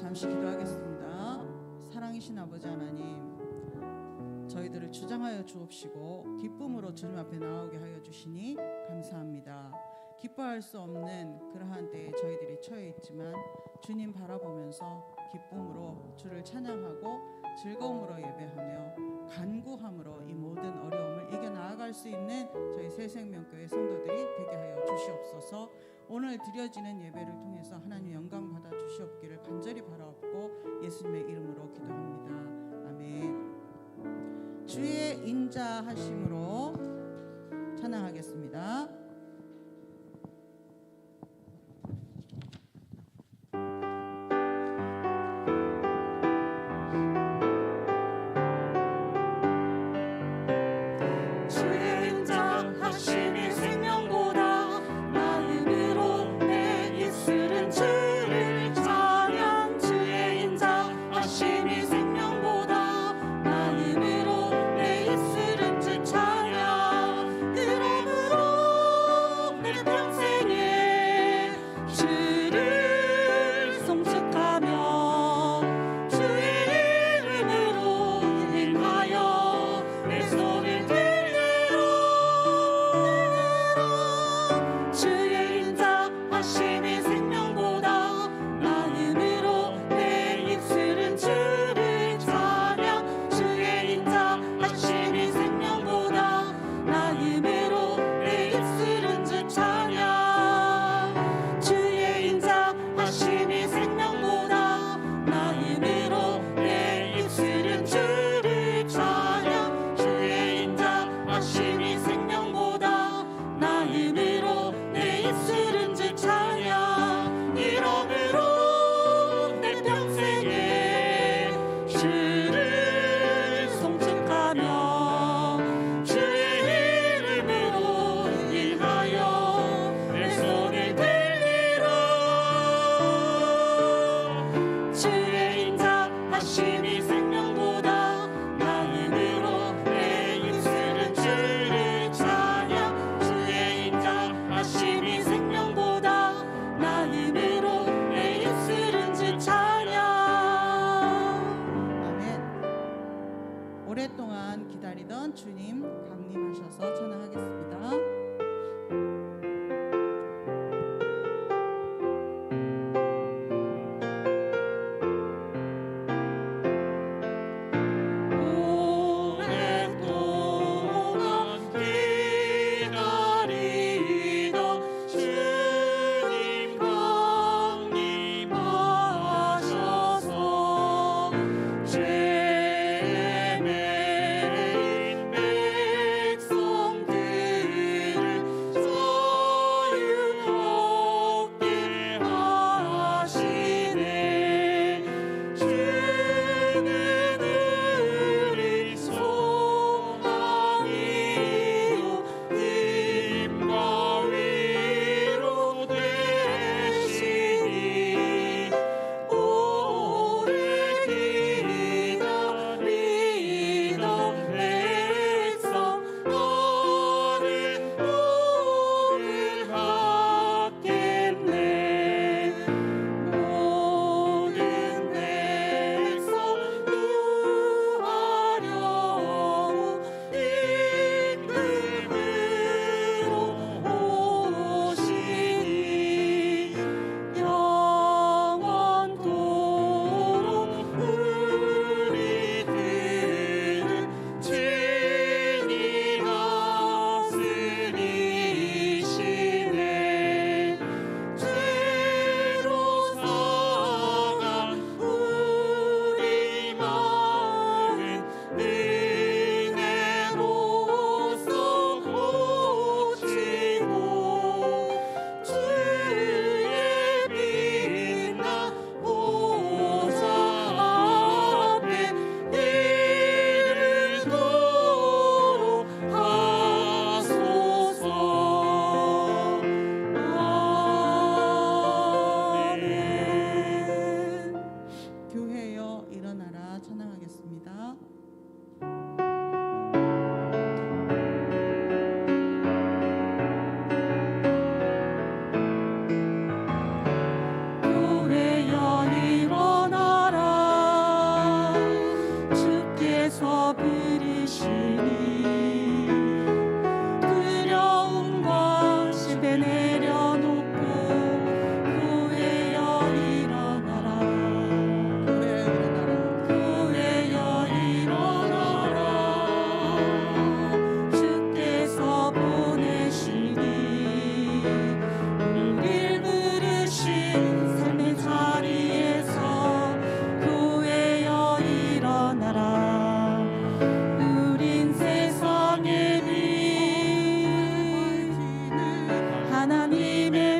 잠시 기도하겠습니다. 사랑이신 아버지 하나님, 저희들을 주장하여 주옵시고 기쁨으로 주님 앞에 나오게 하여 주시니 감사합니다. 기뻐할 수 없는 그러한 때에 저희들이 처해 있지만 주님 바라보면서 기쁨으로 주를 찬양하고 즐거움으로 예배하며 간구함으로 이 모든 어려움을 이겨나아갈 수 있는 저희 새생명교회 성도들이 되게 하여 주시옵소서. 오늘 드려지는 예배를 통해서 하나님 영광 받아 주시옵기를 간절히 바라옵고 예수님의 이름으로 기도합니다. 아멘. 주의 인자하심으로 찬양하겠습니다. 주의 인자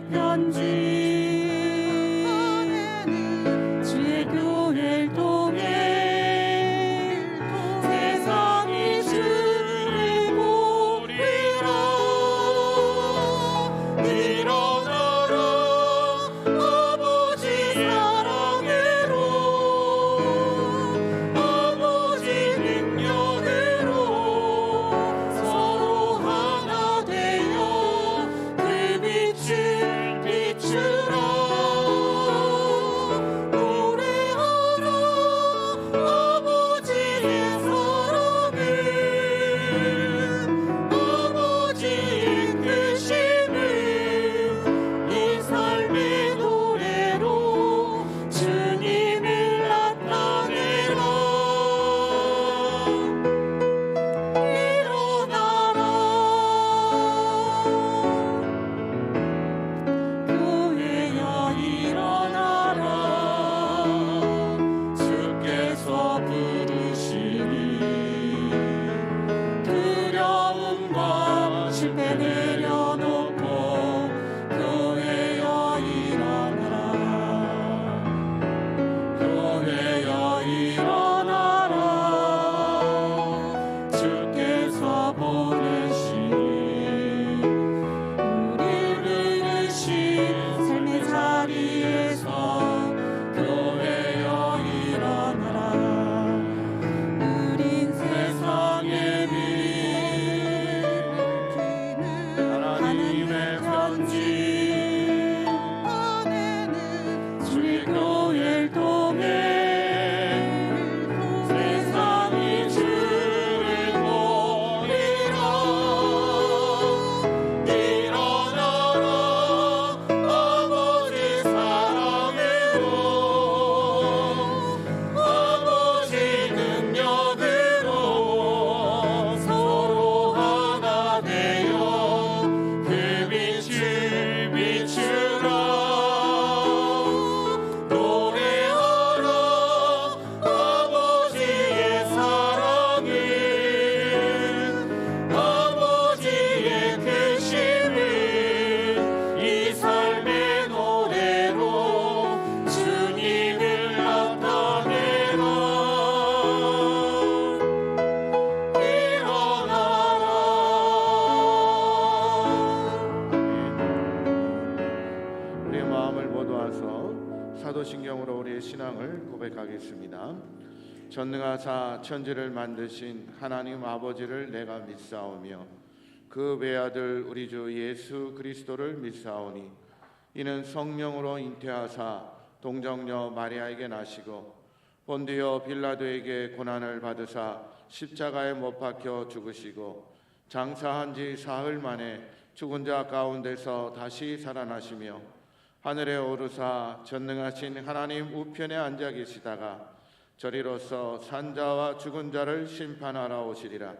편지 주의 교회를 통해 세상이 주를 보리라. 일어나라 아버지 사랑으로 아버지 능력으로 서로 하나 되어 그 빛을 비추라. 노래하라 아버지의 사랑을 아버지의 크심을 이 삶의 노래로 주님을 나타내라. 일어나라 교회야 일어나라. 주께서 부르시니 두려움과 실패 내려놓고 교회야 일어나라. 교회야 일어나라. 주께서 보내시니 우리를 이루신 삶의 자리에서 교회여 일어나라. 우린 세상의 빛 하나님의 편지 주의 교회를 통해 세상이 주를 보리라. 일어나라 아버지 사랑으로 아버지 능력으로 서로 하나 되어 그 빛을 비추라. 노래하라 아버지의 사랑을 아버지의 크심을 이 삶의 노래로 주님을 나타내라. 일어나라. 우리의 마음을 모두하서 사도신경으로 우리의 신앙을 고백하겠습니다. 전능하사 천지를 만드신 하나님 아버지를 내가 믿사오며 그 외아들 우리 주 예수 그리스도를 믿사오니 이는 성령으로 잉태하사 동정녀 마리아에게 나시고 본디오 빌라도에게 고난을 받으사 십자가에 못 박혀 죽으시고 장사한 지 사흘 만에 죽은 자 가운데서 다시 살아나시며 하늘에 오르사 전능하신 하나님 우편에 앉아 계시다가 저리로서 산자와 죽은 자를 심판하러 오시리라.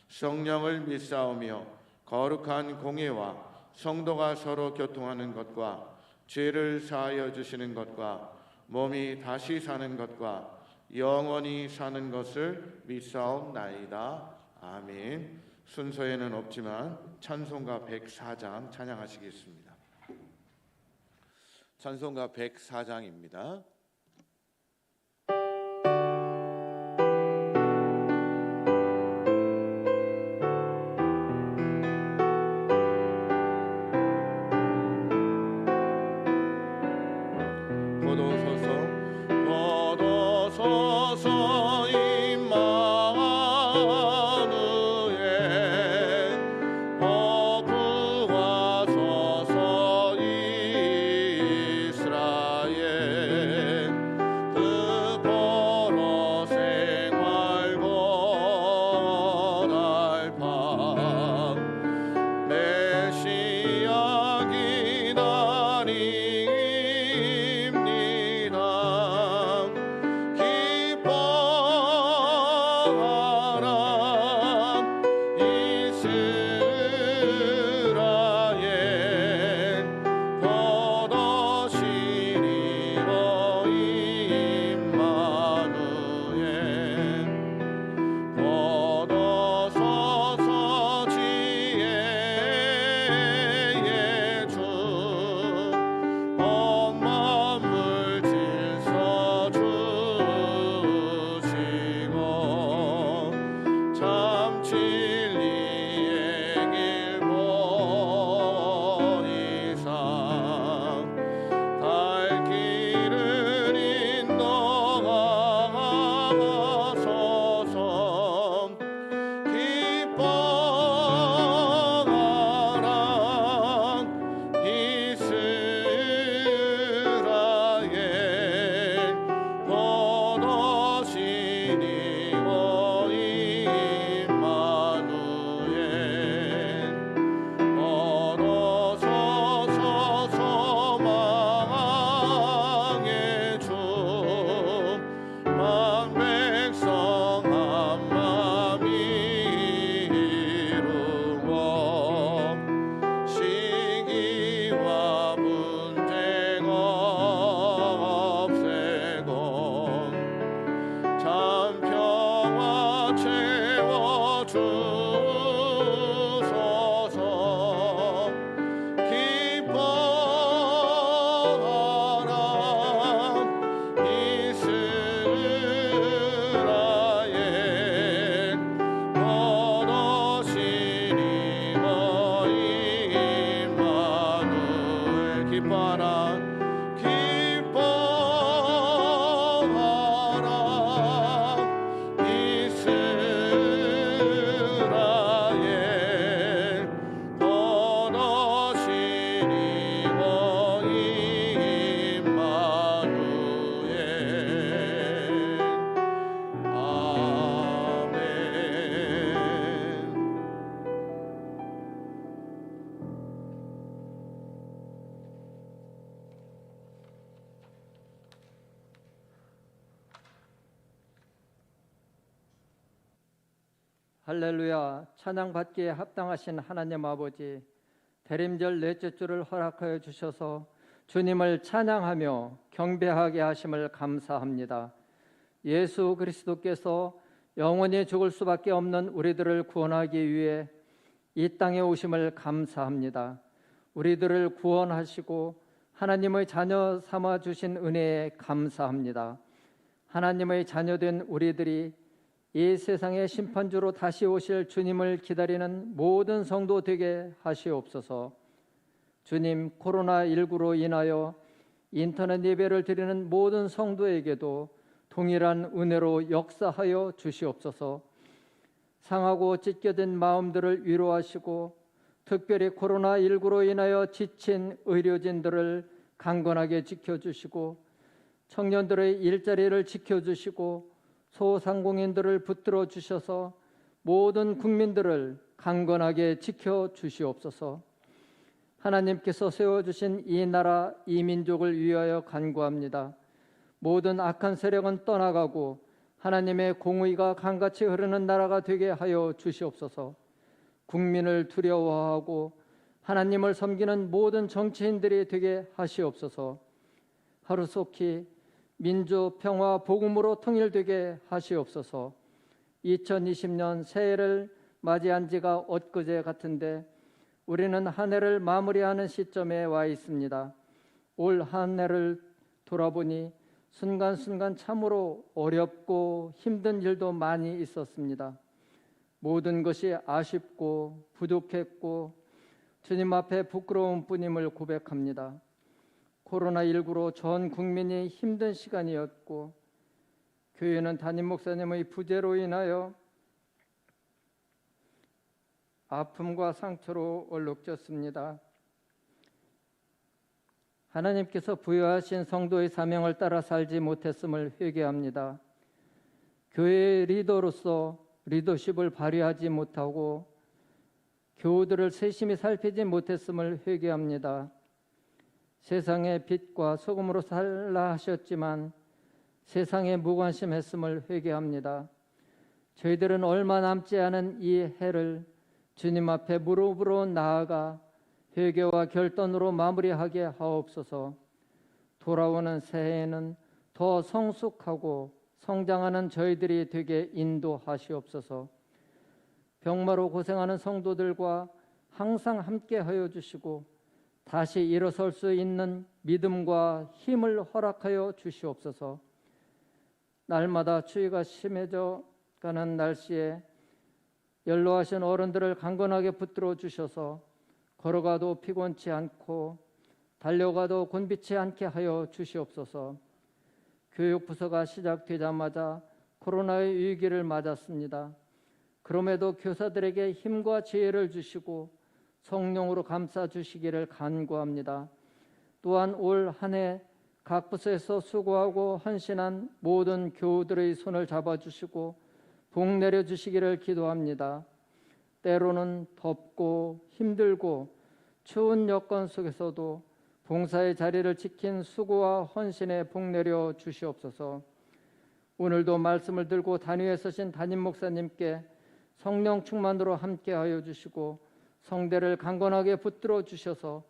성령을 믿사오며 거룩한 공예와 성도가 서로 교통하는 것과 죄를 사하여 주시는 것과 몸이 다시 사는 것과 영원히 사는 것을 믿사옵나이다. 아멘. 순서에는 없지만 찬송가 104장 찬양하시겠습니다. 찬송가 104장입니다. 서서 임마누엘 어부하소서 이스라엘 할렐루야. 찬양받기에 합당하신 하나님 아버지, 대림절 넷째 주를 허락하여 주셔서 주님을 찬양하며 경배하게 하심을 감사합니다. 예수 그리스도께서 영원히 죽을 수밖에 없는 우리들을 구원하기 위해 이 땅에 오심을 감사합니다. 우리들을 구원하시고 하나님의 자녀 삼아 주신 은혜에 감사합니다. 하나님의 자녀된 우리들이 이 세상의 심판주로 다시 오실 주님을 기다리는 모든 성도 되게 하시옵소서. 주님, 코로나19로 인하여 인터넷 예배를 드리는 모든 성도에게도 동일한 은혜로 역사하여 주시옵소서. 상하고 찢겨진 마음들을 위로하시고 특별히 코로나19로 인하여 지친 의료진들을 강건하게 지켜주시고 청년들의 일자리를 지켜주시고 소상공인들을 붙들어 주셔서 모든 국민들을 강건하게 지켜주시옵소서. 하나님께서 세워주신 이 나라 이 민족을 위하여 간구합니다. 모든 악한 세력은 떠나가고 하나님의 공의가 강같이 흐르는 나라가 되게 하여 주시옵소서. 국민을 두려워하고 하나님을 섬기는 모든 정치인들이 되게 하시옵소서. 하루속히 민주 평화 복음으로 통일되게 하시옵소서. 2020년 새해를 맞이한 지가 엊그제 같은데 우리는 한 해를 마무리하는 시점에 와 있습니다. 올 한 해를 돌아보니 순간순간 참으로 어렵고 힘든 일도 많이 있었습니다. 모든 것이 아쉽고 부족했고 주님 앞에 부끄러운 뿐임을 고백합니다. 코로나19로 전 국민이 힘든 시간이었고 교회는 담임 목사님의 부재로 인하여 아픔과 상처로 얼룩졌습니다. 하나님께서 부여하신 성도의 사명을 따라 살지 못했음을 회개합니다. 교회의 리더로서 리더십을 발휘하지 못하고 교우들을 세심히 살피지 못했음을 회개합니다. 세상의 빛과 소금으로 살라 하셨지만 세상에 무관심했음을 회개합니다. 저희들은 얼마 남지 않은 이 해를 주님 앞에 무릎으로 나아가 회개와 결단으로 마무리하게 하옵소서. 돌아오는 새해에는 더 성숙하고 성장하는 저희들이 되게 인도하시옵소서. 병마로 고생하는 성도들과 항상 함께 하여 주시고 다시 일어설 수 있는 믿음과 힘을 허락하여 주시옵소서. 날마다 추위가 심해져 가는 날씨에 연로하신 어른들을 강건하게 붙들어 주셔서 걸어가도 피곤치 않고 달려가도 곤비치 않게 하여 주시옵소서. 교육부서가 시작되자마자 코로나의 위기를 맞았습니다. 그럼에도 교사들에게 힘과 지혜를 주시고 성령으로 감싸 주시기를 간구합니다. 또한 올 한 해 각 부서에서 수고하고 헌신한 모든 교우들의 손을 잡아주시고 복 내려주시기를 기도합니다. 때로는 덥고 힘들고 추운 여건 속에서도 봉사의 자리를 지킨 수고와 헌신에 복 내려 주시옵소서. 오늘도 말씀을 들고 단위에 서신 담임 목사님께 성령 충만으로 함께하여 주시고 성대를 강건하게 붙들어 주셔서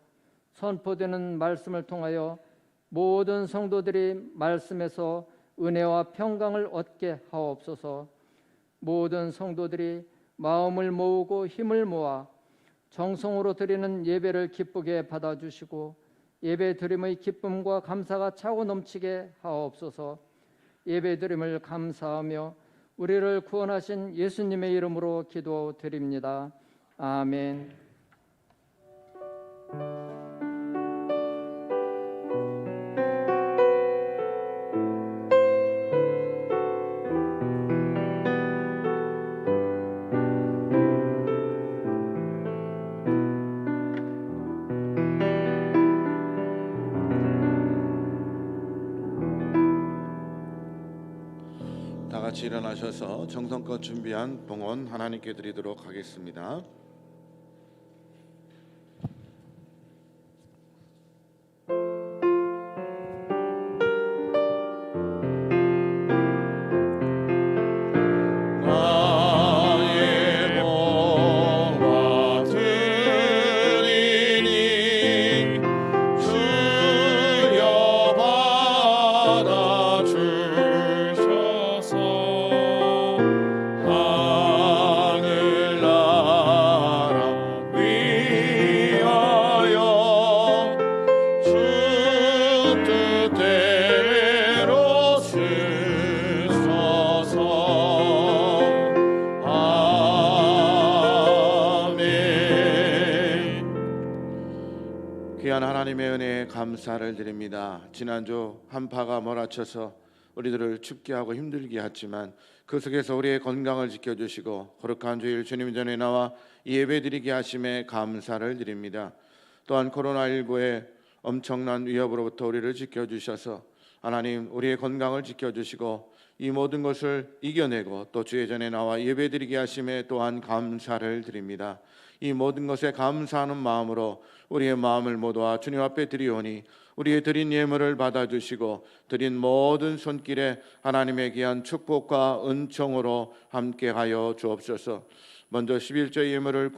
선포되는 말씀을 통하여 모든 성도들이 말씀에서 은혜와 평강을 얻게 하옵소서. 모든 성도들이 마음을 모으고 힘을 모아 정성으로 드리는 예배를 기쁘게 받아주시고 예배 드림의 기쁨과 감사가 차고 넘치게 하옵소서. 예배 드림을 감사하며 우리를 구원하신 예수님의 이름으로 기도드립니다. 아멘. 다 같이 일어나셔서 정성껏 준비한 봉헌 하나님께 드리도록 하겠습니다. 나의 귀한 하나님의 은혜에 감사를 드립니다. 지난주 한파가 몰아쳐서 우리들을 춥게 하고 힘들게 했지만 그 속에서 우리의 건강을 지켜주시고 거룩한 주일 주님 전에 나와 예배드리게 하심에 감사를 드립니다. 또한 코로나19의 엄청난 위협으로부터 우리를 지켜주셔서 하나님 우리의 건강을 지켜주시고 이 모든 것을 이겨내고 또 주의 전에 나와 예배드리게 하심에 또한 감사를 드립니다. 이 모든 것에 감사하는 마음으로 우리의 마음을 모두와 주님 앞에 드리오니 우리의 드린 예물을 받아주시고 드린 모든 손길에 하나님의 귀한 축복과 은총으로 함께하여 주옵소서. 먼저 11조 예물을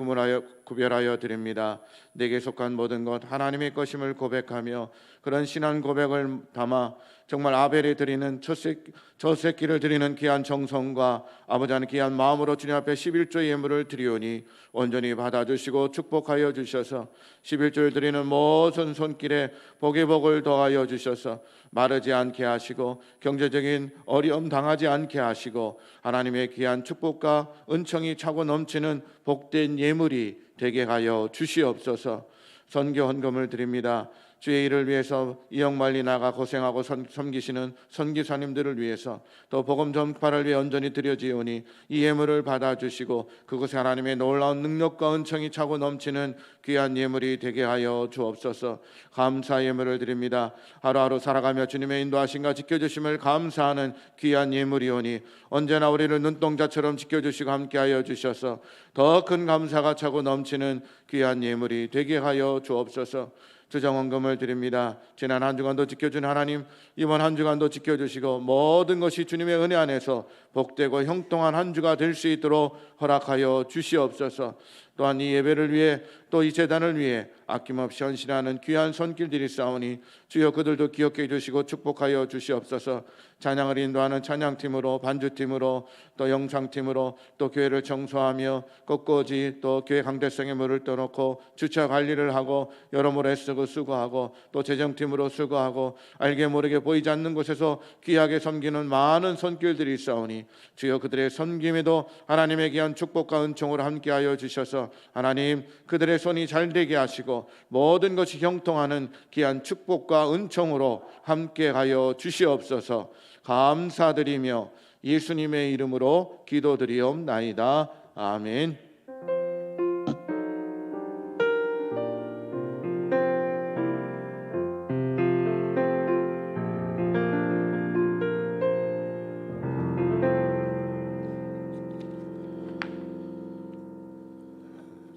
구별하여 드립니다. 내게 속한 모든 것 하나님의 것임을 고백하며 그런 신앙 고백을 담아 정말 아벨이 드리는 첫 새끼를 드리는 귀한 정성과 아버지 하나님 귀한 마음으로 주님 앞에 11조 예물을 드리오니 온전히 받아주시고 축복하여 주셔서 11조를 드리는 모든 손길에 복의 복을 더하여 주셔서 마르지 않게 하시고 경제적인 어려움 당하지 않게 하시고 하나님의 귀한 축복과 은총이 차고 넘치는 복된 예물이 되게 하여 주시옵소서. 선교 헌금을 드립니다. 주의 일을 위해서 이역말리 나가 고생하고 섬기시는 선교사님들을 위해서 또 복음 전파를 위해 온전히 드려지오니 이 예물을 받아주시고 그곳에 하나님의 놀라운 능력과 은총이 차고 넘치는 귀한 예물이 되게 하여 주옵소서. 감사 예물을 드립니다. 하루하루 살아가며 주님의 인도하심과 지켜주심을 감사하는 귀한 예물이오니 언제나 우리를 눈동자처럼 지켜주시고 함께하여 주셔서 더 큰 감사가 차고 넘치는 귀한 예물이 되게 하여 주옵소서. 주정헌금을 드립니다. 지난 한 주간도 지켜준 하나님 이번 한 주간도 지켜주시고 모든 것이 주님의 은혜 안에서 복되고 형통한 한 주가 될 수 있도록 허락하여 주시옵소서. 또한 이 예배를 위해 또 이 재단을 위해 아낌없이 헌신하는 귀한 손길들이 싸우니 주여 그들도 기억해 주시고 축복하여 주시옵소서. 찬양을 인도하는 찬양팀으로 반주팀으로 또 영상팀으로 또 교회를 청소하며 꽃꽂이 또 교회 강대성에 물을 떠놓고 주차 관리를 하고 여러모로 애쓰고 수고하고 또 재정팀으로 수고하고 알게 모르게 보이지 않는 곳에서 귀하게 섬기는 많은 손길들이 있사오니 주여 그들의 섬김에도 하나님의 귀한 축복과 은총으로 함께하여 주셔서 하나님 그들의 손이 잘 되게 하시고 모든 것이 형통하는 귀한 축복과 은총으로 함께하여 주시옵소서. 감사드리며 예수님의 이름으로 기도드리옵나이다. 아멘.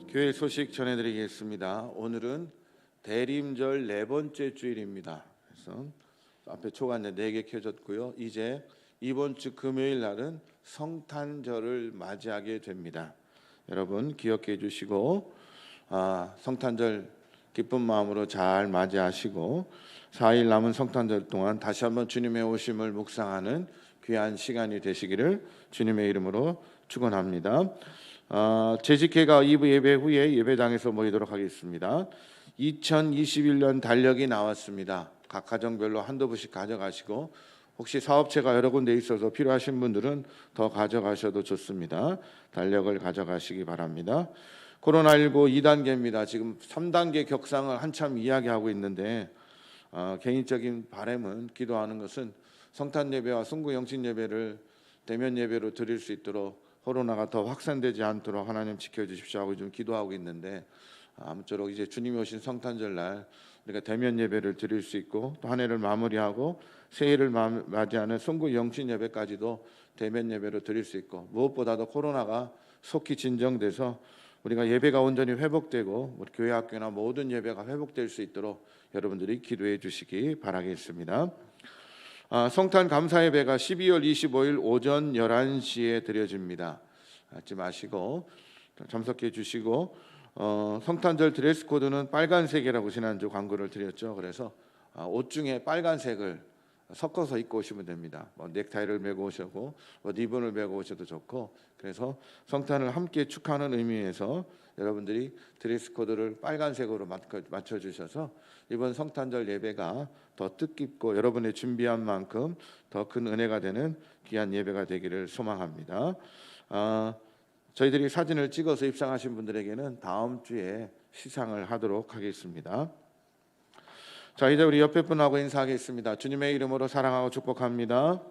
교회 소식 전해드리겠습니다. 오늘은 대림절 네 번째 주일입니다. 그래서 앞에 초간에 4개 켜졌고요. 이제 이번 주 금요일 날은 성탄절을 맞이하게 됩니다. 여러분 기억해 주시고 성탄절 기쁜 마음으로 잘 맞이하시고 4일 남은 성탄절 동안 다시 한번 주님의 오심을 묵상하는 귀한 시간이 되시기를 주님의 이름으로 축원합니다. 재직회가 2부 예배 후에 예배당에서 모이도록 하겠습니다. 2021년 달력이 나왔습니다. 각 가정별로 한두 부씩 가져가시고 혹시 사업체가 여러 군데 있어서 필요하신 분들은 더 가져가셔도 좋습니다. 달력을 가져가시기 바랍니다. 코로나19 2단계입니다. 지금 3단계 격상을 한참 이야기하고 있는데 개인적인 바람은 기도하는 것은 성탄 예배와 순구 영신 예배를 대면 예배로 드릴 수 있도록 코로나가 더 확산되지 않도록 하나님 지켜주십시오 하고 좀 기도하고 있는데 아무쪼록 이제 주님이 오신 성탄절 날 우리가 대면 예배를 드릴 수 있고 또 한 해를 마무리하고 새해를 맞이하는 순구 영신 예배까지도 대면 예배로 드릴 수 있고 무엇보다도 코로나가 속히 진정돼서 우리가 예배가 온전히 회복되고 우리 교회 학교나 모든 예배가 회복될 수 있도록 여러분들이 기도해 주시기 바라겠습니다. 성탄 감사 예배가 12월 25일 오전 11시에 드려집니다. 잊지 마시고 참석해 주시고 성탄절 드레스 코드는 빨간색이라고 지난주 광고를 드렸죠. 그래서 옷 중에 빨간색을 섞어서 입고 오시면 됩니다. 넥타이를 메고 오셔고 리본을 메고 오셔도 좋고 그래서 성탄을 함께 축하하는 의미에서 여러분들이 드레스 코드를 빨간색으로 맞춰 주셔서 이번 성탄절 예배가 더 뜻깊고 여러분의 준비한 만큼 더 큰 은혜가 되는 귀한 예배가 되기를 소망합니다. 저희들이 사진을 찍어서 입상하신 분들에게는 다음 주에 시상을 하도록 하겠습니다. 자, 이제 우리 옆에 분하고 인사하겠습니다. 주님의 이름으로 사랑하고 축복합니다.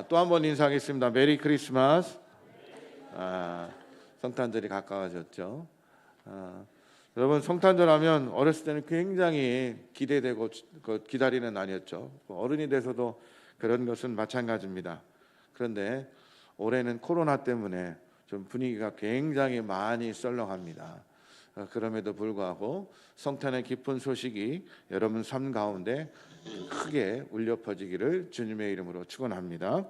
또 한 번 인사하겠습니다. 메리 크리스마스. 성탄절이 가까워졌죠. 여러분, 성탄절 하면 어렸을 때는 굉장히 기대되고 기다리는 날이었죠. 어른이 돼서도 그런 것은 마찬가지입니다. 그런데 올해는 코로나 때문에 좀 분위기가 굉장히 많이 썰렁합니다. 그럼에도 불구하고 성탄의 기쁜 소식이 여러분 삶 가운데 크게 울려 퍼지기를 주님의 이름으로 축원합니다.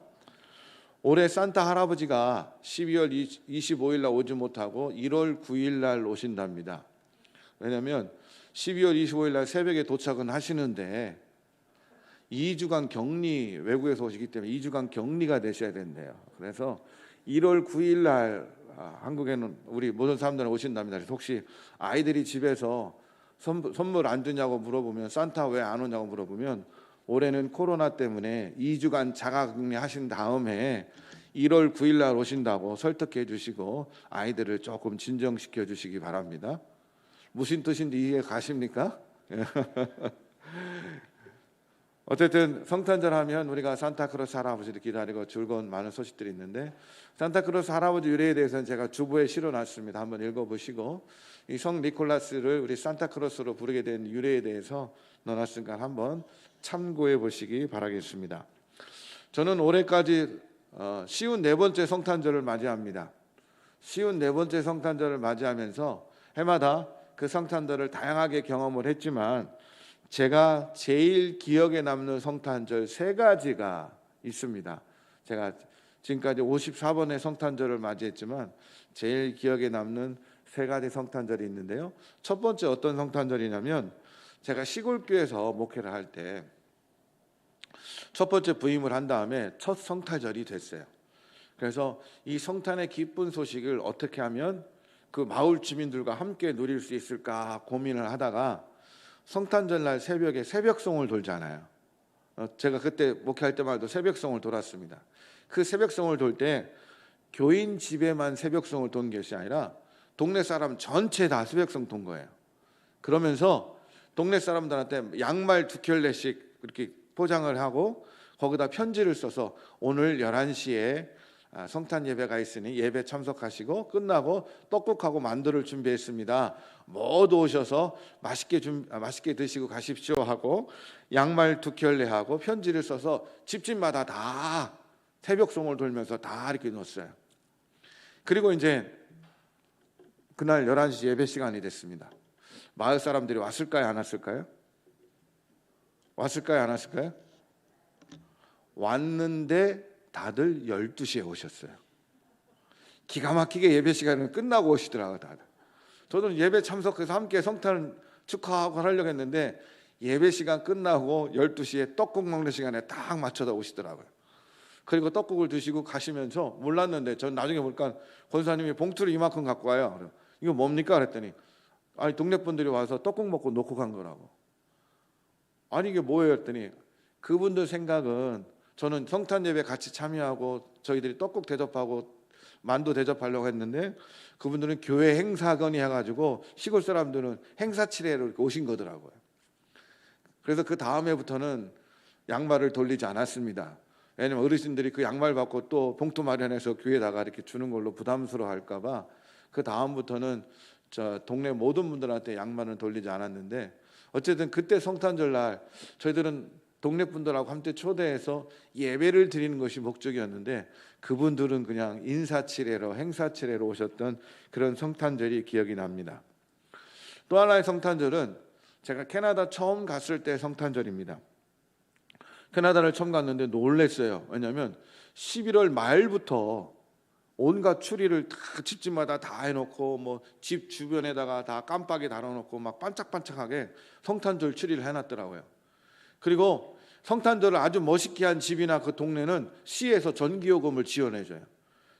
올해 산타 할아버지가 12월 25일 날 오지 못하고 1월 9일 날 오신답니다. 왜냐하면 12월 25일 날 새벽에 도착은 하시는데 2주간 격리, 외국에서 오시기 때문에 2주간 격리가 되셔야 된대요. 그래서 1월 9일 날 한국에는 우리 모든 사람들은 오신답니다. 그래서 혹시 아이들이 집에서 선물 안 주냐고 물어보면, 산타 왜 안 오냐고 물어보면, 올해는 코로나 때문에 2주간 자가격리 하신 다음에 1월 9일 날 오신다고 설득해 주시고 아이들을 조금 진정시켜 주시기 바랍니다. 무슨 뜻인지 이해 가십니까? 어쨌든 성탄절 하면 우리가 산타크로스 할아버지를 기다리고 즐거운 많은 소식들이 있는데, 산타크로스 할아버지 유래에 대해서는 제가 주보에 실어놨습니다. 한번 읽어보시고 이 성 니콜라스를 우리 산타크로스로 부르게 된 유래에 대해서 넣어놨으니까 한번 참고해 보시기 바라겠습니다. 저는 올해까지 쉬운 네 번째 성탄절을 맞이합니다. 쉬운 네 번째 성탄절을 맞이하면서 해마다 그 성탄절을 다양하게 경험을 했지만, 제가 제일 기억에 남는 성탄절 세 가지가 있습니다. 제가 지금까지 54번의 성탄절을 맞이했지만 제일 기억에 남는 세 가지 성탄절이 있는데요. 첫 번째 어떤 성탄절이냐면, 제가 시골교회에서 목회를 할 때 첫 번째 부임을 한 다음에 첫 성탄절이 됐어요. 그래서 이 성탄의 기쁜 소식을 어떻게 하면 그 마을 주민들과 함께 누릴 수 있을까 고민을 하다가 성탄절 날 새벽에 새벽송을 돌잖아요. 제가 그때 목회할 때만 해도 새벽송을 돌았습니다. 그 새벽송을 돌 때 교인 집에만 새벽송을 돈 것이 아니라 동네 사람 전체 다 새벽송 돈 거예요. 그러면서 동네 사람들한테 양말 2켤레씩 이렇게 포장을 하고 거기다 편지를 써서 오늘 11시에 성탄 예배가 있으니 예배 참석하시고 끝나고 떡국하고 만두를 준비했습니다. 모두 오셔서 맛있게 드시고 가십시오 하고 양말 2켤레 하고 편지를 써서 집집마다 다 새벽송을 돌면서 다 이렇게 놓았어요. 그리고 이제 그날 11시 예배 시간이 됐습니다. 마을 사람들이 왔을까요? 안 왔을까요? 왔을까요? 안 왔을까요? 왔는데 다들 12시에 오셨어요. 기가 막히게 예배 시간은 끝나고 오시더라고요. 다들. 저는 예배 참석해서 함께 성탄을 축하하고 하려고 했는데 예배 시간 끝나고 12시에 떡국 먹는 시간에 딱 맞춰서 오시더라고요. 그리고 떡국을 드시고 가시면서 몰랐는데 전 나중에 보니까 권사님이 봉투를 이만큼 갖고 와요. 이거 뭡니까? 그랬더니 아니 동네 분들이 와서 떡국 먹고 놓고 간 거라고. 아니 이게 뭐예요? 했더니 그분들 생각은 저는 성탄 예배 같이 참여하고 저희들이 떡국 대접하고 만두 대접하려고 했는데 그분들은 교회 행사 건의해가지고 시골 사람들은 행사치레로 이렇게 오신 거더라고요. 그래서 그 다음 해부터는 양말을 돌리지 않았습니다. 왜냐면 어르신들이 그 양말 받고 또 봉투 마련해서 교회에다가 이렇게 주는 걸로 부담스러워할까 봐 그 다음부터는 저 동네 모든 분들한테 양말을 돌리지 않았는데, 어쨌든 그때 성탄절 날 저희들은 동네 분들하고 함께 초대해서 예배를 드리는 것이 목적이었는데 그분들은 그냥 인사치레로 행사치레로 오셨던 그런 성탄절이 기억이 납니다. 또 하나의 성탄절은 제가 캐나다 처음 갔을 때 성탄절입니다. 캐나다를 처음 갔는데 놀랐어요. 왜냐하면 11월 말부터 온갖 추리를 다 집집마다 다 해놓고 뭐 집 주변에다가 다 깜빡이 달아놓고 막 반짝반짝하게 성탄절 추리를 해놨더라고요. 그리고 성탄절을 아주 멋있게 한 집이나 그 동네는 시에서 전기요금을 지원해줘요.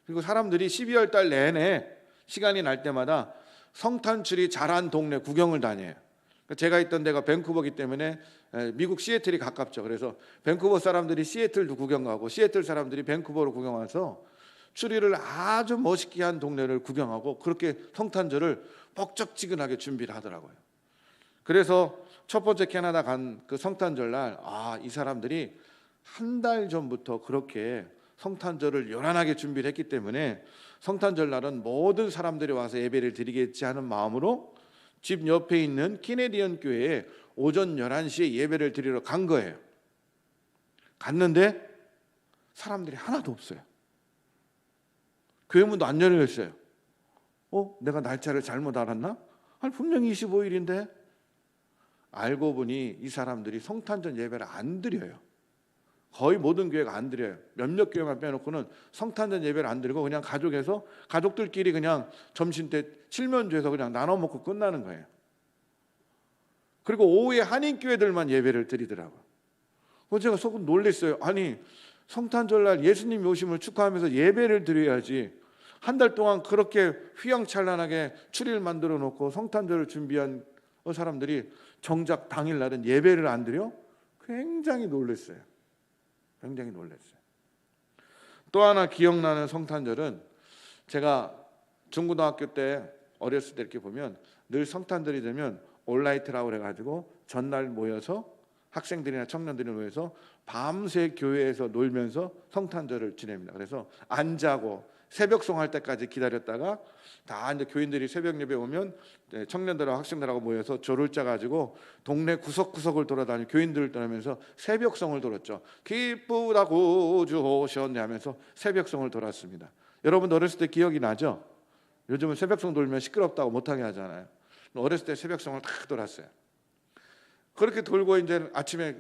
그리고 사람들이 12월 달 내내 시간이 날 때마다 성탄줄이 자란 동네 구경을 다녀요. 제가 있던 데가 밴쿠버이기 때문에 미국 시애틀이 가깝죠. 그래서 밴쿠버 사람들이 시애틀도 구경 가고 시애틀 사람들이 밴쿠버로 구경 와서 추리를 아주 멋있게 한 동네를 구경하고 그렇게 성탄절을 뻑적지근하게 준비를 하더라고요. 그래서 첫 번째 캐나다 간 그 성탄절날 이 사람들이 한 달 전부터 그렇게 성탄절을 요란하게 준비를 했기 때문에 성탄절날은 모든 사람들이 와서 예배를 드리겠지 하는 마음으로 집 옆에 있는 키네디언 교회에 오전 11시에 예배를 드리러 간 거예요. 갔는데 사람들이 하나도 없어요. 교회 문도 안 열려 있어요. 내가 날짜를 잘못 알았나? 아니 분명히 25일인데. 알고 보니 이 사람들이 성탄절 예배를 안 드려요. 거의 모든 교회가 안 드려요. 몇몇 교회만 빼놓고는 성탄절 예배를 안 드리고 그냥 가족들끼리 그냥 점심 때 칠면조에서 그냥 나눠 먹고 끝나는 거예요. 그리고 오후에 한인교회들만 예배를 드리더라고요. 그래서 제가 조금 놀랐어요. 아니 성탄절날 예수님 오심을 축하하면서 예배를 드려야지 한 달 동안 그렇게 휘황찬란하게 추리를 만들어 놓고 성탄절을 준비한 사람들이 정작 당일날은 예배를 안 드려? 굉장히 놀랐어요. 굉장히 놀랐어요. 또 하나 기억나는 성탄절은 제가 중고등학교 때 어렸을 때 이렇게 보면 늘 성탄절이 되면 올라이트라고 해가지고 전날 모여서 학생들이나 청년들이 모여서 밤새 교회에서 놀면서 성탄절을 지냅니다. 그래서 안 자고 새벽송 할 때까지 기다렸다가 다 이제 교인들이 새벽 예배 오면 청년들하고 학생들하고 모여서 조를 짜가지고 동네 구석구석을 돌아다니고 교인들을 떠나면서 새벽송을 돌았죠. 기쁘다 구주 오셨네 하면서 새벽송을 돌았습니다. 여러분 어렸을 때 기억이 나죠? 요즘은 새벽송 돌면 시끄럽다고 못하게 하잖아요. 어렸을 때 새벽송을 다 돌았어요. 그렇게 돌고 이제 아침에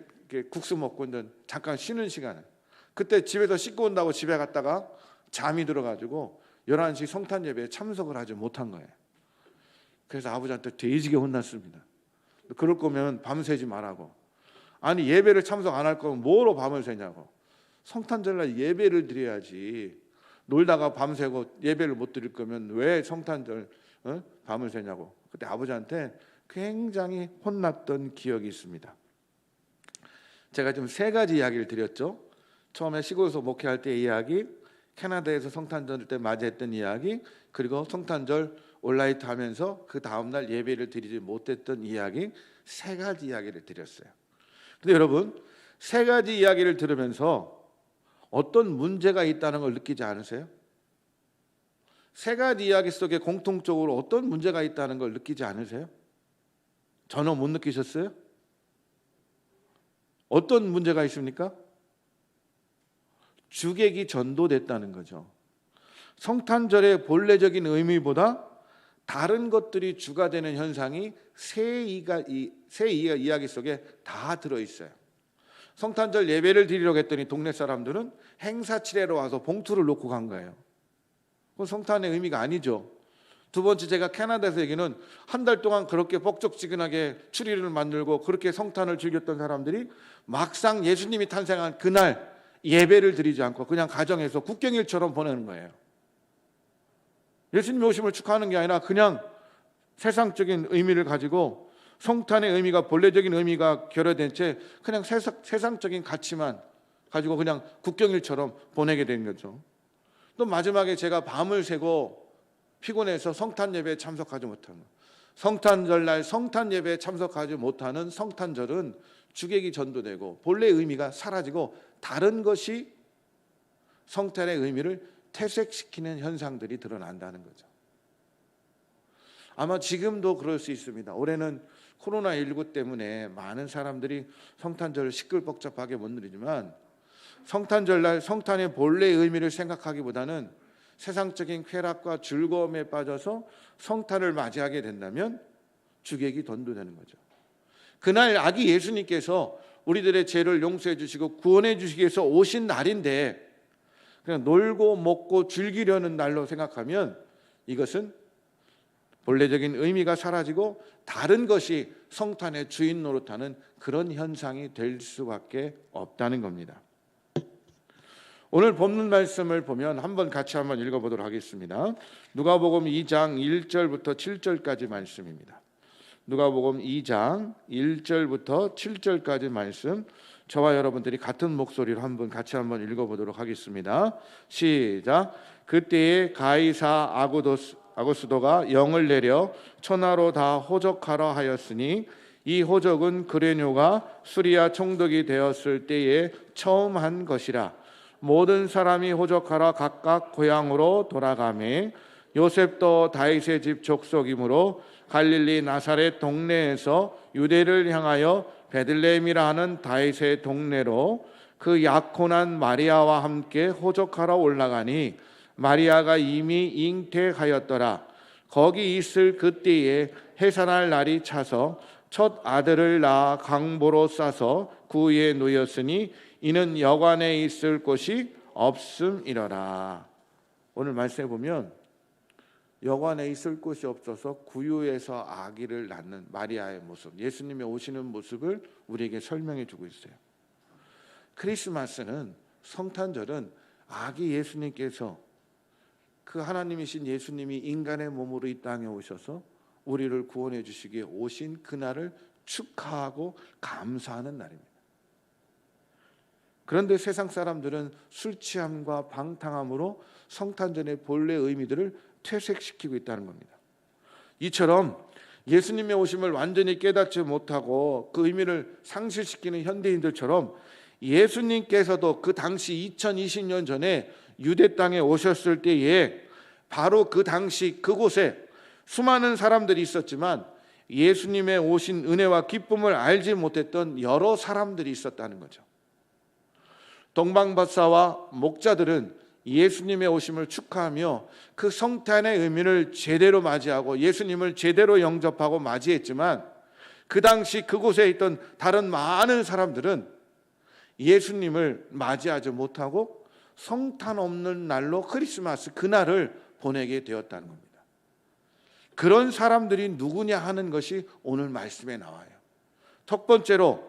국수 먹고 이제 잠깐 쉬는 시간에 그때 집에서 씻고 온다고 집에 갔다가 잠이 들어가지고 11시 성탄 예배에 참석을 하지 못한 거예요. 그래서 아버지한테 돼지게 혼났습니다. 그럴 거면 밤새지 말라고. 아니 예배를 참석 안 할 거면 뭐로 밤을 새냐고. 성탄절날 예배를 드려야지. 놀다가 밤새고 예배를 못 드릴 거면 왜 성탄절 밤을 새냐고. 그때 아버지한테 굉장히 혼났던 기억이 있습니다. 제가 지금 3가지 이야기를 드렸죠. 처음에 시골에서 목회할 때 이야기, 캐나다에서 성탄절 때 맞이했던 이야기, 그리고 성탄절 온라이트 하면서 그 다음날 예배를 드리지 못했던 이야기, 3가지 이야기를 드렸어요. 근데 여러분 3가지 이야기를 들으면서 어떤 문제가 있다는 걸 느끼지 않으세요? 3가지 이야기 속에 공통적으로 어떤 문제가 있다는 걸 느끼지 않으세요? 전혀 못 느끼셨어요? 어떤 문제가 있습니까? 주객이 전도됐다는 거죠. 성탄절의 본래적인 의미보다 다른 것들이 주가 되는 현상이 새 이야기 속에 다 들어있어요. 성탄절 예배를 드리려고 했더니 동네 사람들은 행사 치레로 와서 봉투를 놓고 간 거예요. 그건 성탄의 의미가 아니죠. 두 번째, 제가 캐나다에서 얘기는 한 달 동안 그렇게 뻑적지근하게 추리를 만들고 그렇게 성탄을 즐겼던 사람들이 막상 예수님이 탄생한 그날 예배를 드리지 않고 그냥 가정에서 국경일처럼 보내는 거예요. 예수님 오심을 축하하는 게 아니라 그냥 세상적인 의미를 가지고 성탄의 의미가 본래적인 의미가 결여된 채 그냥 세상적인 가치만 가지고 그냥 국경일처럼 보내게 된 거죠. 또 마지막에 제가 밤을 새고 피곤해서 성탄 예배에 참석하지 못하는, 성탄절날 성탄 예배에 참석하지 못하는 성탄절은 주객이 전도되고 본래의 의미가 사라지고 다른 것이 성탄의 의미를 퇴색시키는 현상들이 드러난다는 거죠. 아마 지금도 그럴 수 있습니다. 올해는 코로나19 때문에 많은 사람들이 성탄절을 시끌벅적하게 못 누리지만 성탄절날 성탄의 본래의 의미를 생각하기보다는 세상적인 쾌락과 즐거움에 빠져서 성탄을 맞이하게 된다면 주객이 전도되는 거죠. 그날 아기 예수님께서 우리들의 죄를 용서해 주시고 구원해 주시기 위해서 오신 날인데 그냥 놀고 먹고 즐기려는 날로 생각하면 이것은 본래적인 의미가 사라지고 다른 것이 성탄의 주인 노릇하는 그런 현상이 될 수밖에 없다는 겁니다. 오늘 본문 말씀을 보면 같이 한번 읽어보도록 하겠습니다. 누가복음 2장 1절부터 7절까지 말씀입니다. 누가복음 2장 1절부터 7절까지 말씀, 저와 여러분들이 같은 목소리로 같이 한번 읽어보도록 하겠습니다. 시작. 그때에 가이사 아구스도가 영을 내려 천하로 다 호적하라 하였으니 이 호적은 그레뇨가 수리아 총독이 되었을 때에 처음 한 것이라. 모든 사람이 호적하러 각각 고향으로 돌아가매 요셉도 다윗의 집 족속이므로 갈릴리 나사렛 동네에서 유대를 향하여 베들레헴이라 하는 다윗의 동네로 그 약혼한 마리아와 함께 호적하러 올라가니 마리아가 이미 잉태하였더라. 거기 있을 그때에 해산할 날이 차서 첫 아들을 낳아 강보로 싸서 구유에 누였으니 이는 여관에 있을 곳이 없음이러라. 오늘 말씀해 보면 여관에 있을 곳이 없어서 구유에서 아기를 낳는 마리아의 모습, 예수님의 오시는 모습을 우리에게 설명해 주고 있어요. 크리스마스는, 성탄절은 아기 예수님께서, 그 하나님이신 예수님이 인간의 몸으로 이 땅에 오셔서 우리를 구원해 주시기에 오신 그날을 축하하고 감사하는 날입니다. 그런데 세상 사람들은 술 취함과 방탕함으로 성탄절의 본래 의미들을 퇴색시키고 있다는 겁니다. 이처럼 예수님의 오심을 완전히 깨닫지 못하고 그 의미를 상실시키는 현대인들처럼 예수님께서도 그 당시 2020년 전에 유대 땅에 오셨을 때에 바로 그 당시 그곳에 수많은 사람들이 있었지만 예수님의 오신 은혜와 기쁨을 알지 못했던 여러 사람들이 있었다는 거죠. 동방박사와 목자들은 예수님의 오심을 축하하며 그 성탄의 의미를 제대로 맞이하고 예수님을 제대로 영접하고 맞이했지만 그 당시 그곳에 있던 다른 많은 사람들은 예수님을 맞이하지 못하고 성탄 없는 날로 크리스마스 그날을 보내게 되었다는 겁니다. 그런 사람들이 누구냐 하는 것이 오늘 말씀에 나와요. 첫 번째로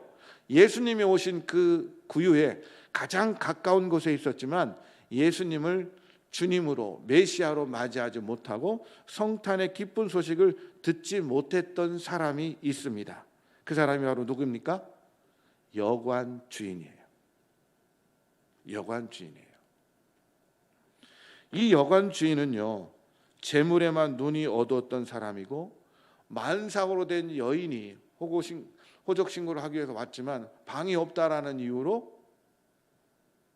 예수님이 오신 그 구유에 가장 가까운 곳에 있었지만 예수님을 주님으로 메시아로 맞이하지 못하고 성탄의 기쁜 소식을 듣지 못했던 사람이 있습니다. 그 사람이 바로 누구입니까? 여관 주인이에요. 여관 주인이에요. 이 여관 주인은요, 재물에만 눈이 어두웠던 사람이고 만삭으로 된 여인이 호적 신고를 하기 위해서 왔지만 방이 없다라는 이유로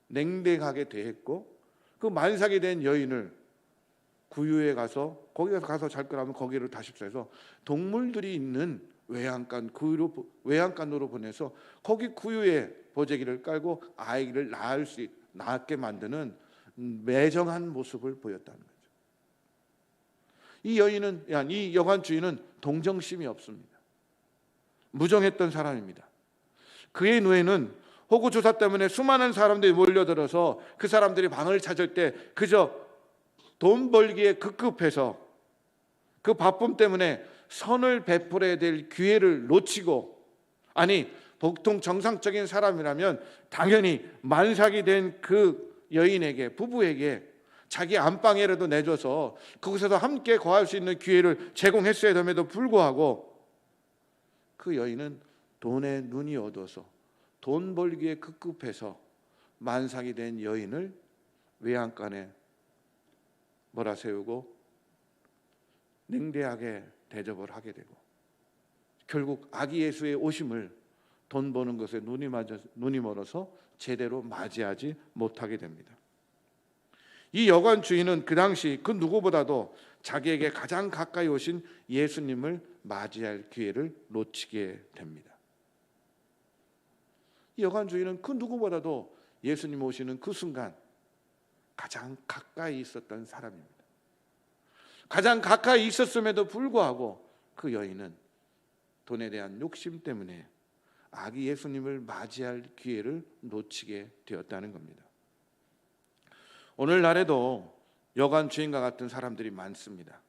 냉랭하게 대했고, 그 만삭이 된 여인을 구유에 가서 거기 가서 잘 거라면 거기를 다십시오 동물들이 있는 외양간으로 보내서 거기 구유에 보재기를 깔고 아이를 낳게 만드는 매정한 모습을 보였다는 거죠. 이 여관 주인은 동정심이 없습니다. 무정했던 사람입니다. 그의 눈에는 호구조사 때문에 수많은 사람들이 몰려들어서 그 사람들이 방을 찾을 때 그저 돈 벌기에 급급해서 그 바쁨 때문에 선을 베풀어야 될 기회를 놓치고, 아니 보통 정상적인 사람이라면 당연히 만삭이 된 그 여인에게, 부부에게 자기 안방에라도 내줘서 그곳에서 함께 거할 수 있는 기회를 제공했어야 됨에도 불구하고 그 여인은 돈에 눈이 어두워서 돈 벌기에 급급해서 만삭이 된 여인을 외양간에 몰아세우고 냉대하게 대접을 하게 되고 결국 아기 예수의 오심을 돈 버는 것에 눈이 멀어서 제대로 맞이하지 못하게 됩니다. 이 여관 주인은 그 당시 그 누구보다도 자기에게 가장 가까이 오신 예수님을 맞이할 기회를 놓치게 됩니다. 이 여관 주인은 그 누구보다도 예수님 오시는 그 순간 가장 가까이 있었던 사람입니다. 가장 가까이 있었음에도 불구하고 그 여인은 돈에 대한 욕심 때문에 아기 예수님을 맞이할 기회를 놓치게 되었다는 겁니다. 오늘날에도 여관 주인과 같은 사람들이 많습니다.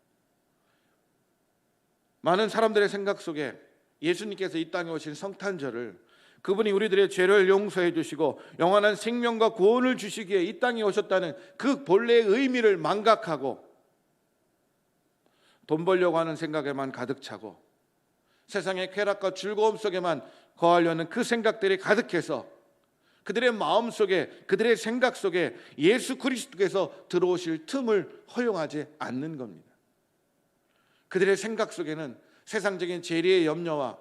많은 사람들의 생각 속에 예수님께서 이 땅에 오신 성탄절을, 그분이 우리들의 죄를 용서해 주시고 영원한 생명과 구원을 주시기에 이 땅에 오셨다는 그 본래의 의미를 망각하고 돈 벌려고 하는 생각에만 가득 차고 세상의 쾌락과 즐거움 속에만 거하려는 그 생각들이 가득해서 그들의 마음 속에, 그들의 생각 속에 예수 그리스도께서 들어오실 틈을 허용하지 않는 겁니다. 그들의 생각 속에는 세상적인 재리의 염려와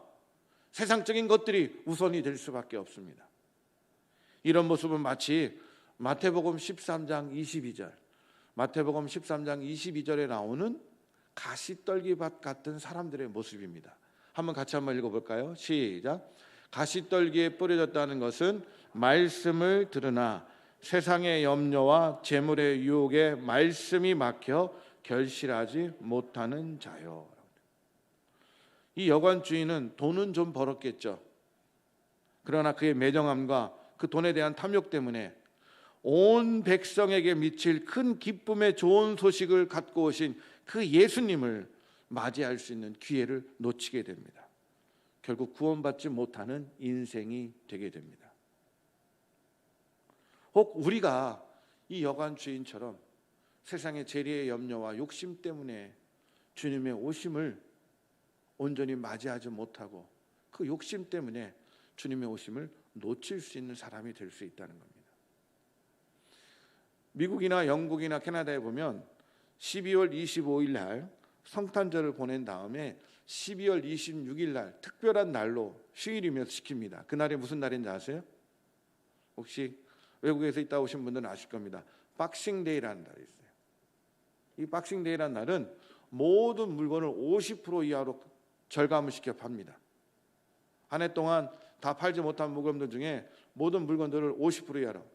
세상적인 것들이 우선이 될 수밖에 없습니다. 이런 모습은 마치 마태복음 13장 22절, 마태복음 13장 22절에 나오는 가시떨기밭 같은 사람들의 모습입니다. 같이 한번 읽어볼까요? 시작. 가시떨기에 뿌려졌다는 것은 말씀을 들으나 세상의 염려와 재물의 유혹에 말씀이 막혀 결실하지 못하는 자요. 이 여관 주인은 돈은 좀 벌었겠죠. 그러나 그의 매정함과 그 돈에 대한 탐욕 때문에 온 백성에게 미칠 큰 기쁨의 좋은 소식을 갖고 오신 그 예수님을 맞이할 수 있는 기회를 놓치게 됩니다. 결국 구원받지 못하는 인생이 되게 됩니다. 혹 우리가 이 여관 주인처럼 세상의 재리의 염려와 욕심 때문에 주님의 오심을 온전히 맞이하지 못하고 그 욕심 때문에 주님의 오심을 놓칠 수 있는 사람이 될 수 있다는 겁니다. 미국이나 영국이나 캐나다에 보면 12월 25일 날 성탄절을 보낸 다음에 12월 26일 날 특별한 날로 휴일이며 시킵니다. 그날이 무슨 날인지 아세요? 혹시 외국에서 있다 오신 분들은 아실 겁니다. 박싱데이라는 날이 있어요. 이 박싱데이라는 날은 모든 물건을 50% 이하로 절감을 시켜 팝니다. 한 해 동안 다 팔지 못한 물건들 중에 모든 물건들을 50% 이하로,